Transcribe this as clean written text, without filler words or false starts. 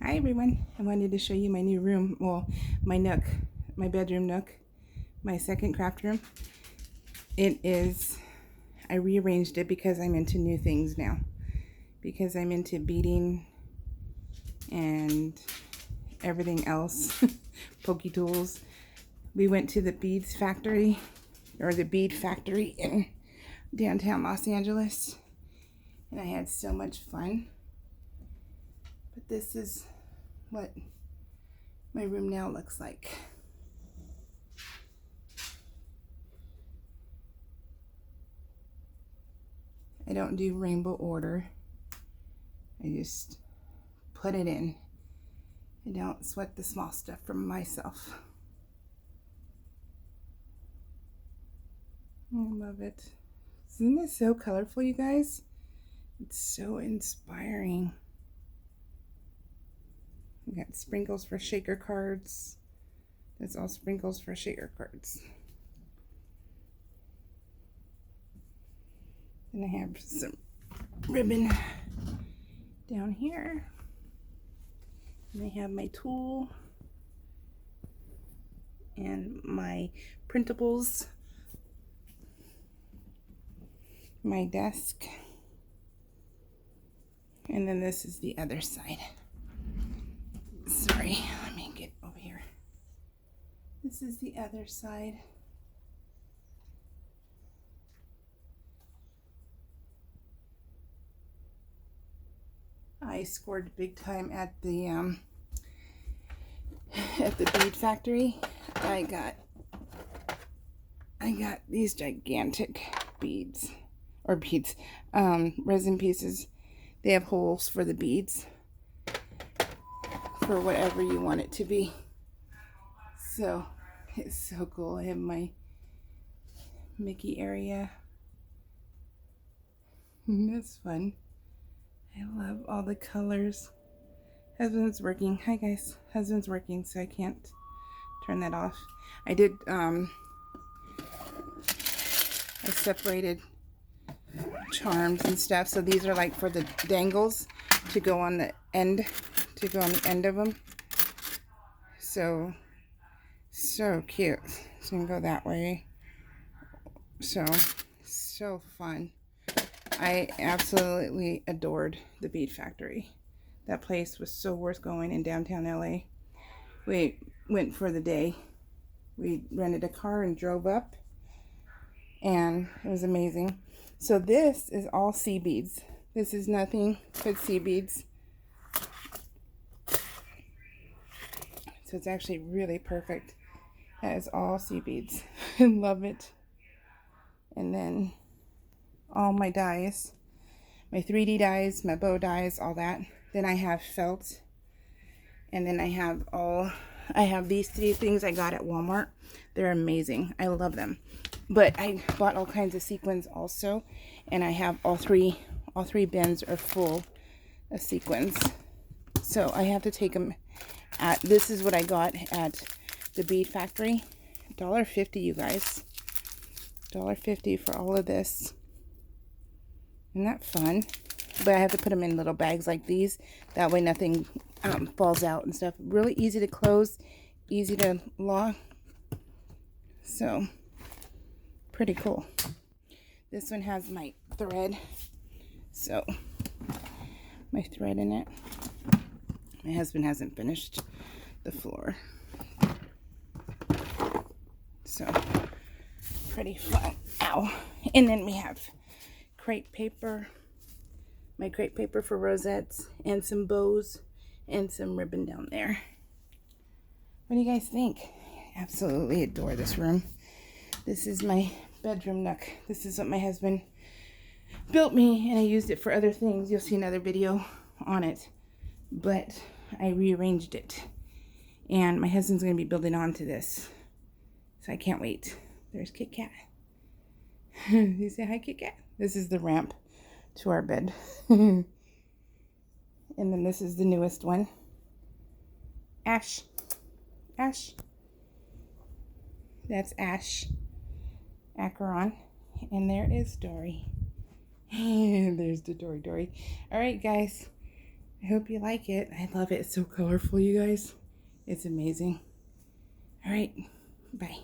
Hi everyone, I wanted to show you my new room, well, my nook, my bedroom nook, my second craft room. I rearranged it because I'm into new things now, because I'm into beading and everything else, pokey tools. We went to the beads factory, or the bead factory in downtown Los Angeles, and I had so much fun. But this is what my room now looks like. I don't do rainbow order. I just put it in. I don't sweat the small stuff from myself. I love it. Isn't it so colorful, you guys? It's so inspiring. We got sprinkles for shaker cards. That's all sprinkles for shaker cards. And I have some ribbon down here. And I have my tool and my printables, my desk, and then this is the other side. Sorry, let me get over here. This is the other side. I scored big time at the bead factory. I got these gigantic beads, resin pieces. They have holes for the beads for whatever you want it to be. So it's so cool. I have my Mickey area. That's fun. I love all the colors. Husband's working. Hi guys. Husband's working, so I can't turn that off. I did I separated charms and stuff, so these are like for the dangles to go on the end, of them. So cute. So you can go that way. So fun. I absolutely adored the bead factory. That place was so worth going in downtown LA. We went for the day. We rented a car and drove up, and it was amazing. So this is all sea beads. This is nothing but sea beads. So it's actually really perfect. That is all sea beads. I love it. And then all my dies, my 3D dies, my bow dies, all that. Then I have felt, and then I have these 3 things I got at Walmart. They're amazing. I love them. But I bought all kinds of sequins also, and I have all three bins are full of sequins. So I have to take them this is what I got at the bead factory. $1.50, you guys. $1.50 for all of this. Isn't that fun? But I have to put them in little bags like these. That way nothing falls out and stuff. Really easy to close, easy to lock. So, pretty cool. This one has my thread. So, my thread in it. My husband hasn't finished the floor. So, pretty fun. Ow. And then we have crepe paper. My crepe paper for rosettes, and some bows, and some ribbon down there. What do you guys think? I absolutely adore this room. This is my bedroom nook. This is what my husband built me, and I used it for other things. You'll see another video on it. But I rearranged it. And my husband's going to be building onto this. So I can't wait. There's Kit Kat. You say hi, Kit Kat? This is the ramp to our bed. And then this is the newest one. Ash. That's Ash Acheron. And there is Dory. There's the Dory. All right, guys. I hope you like it. I love it. It's so colorful, you guys. It's amazing. All right. Bye.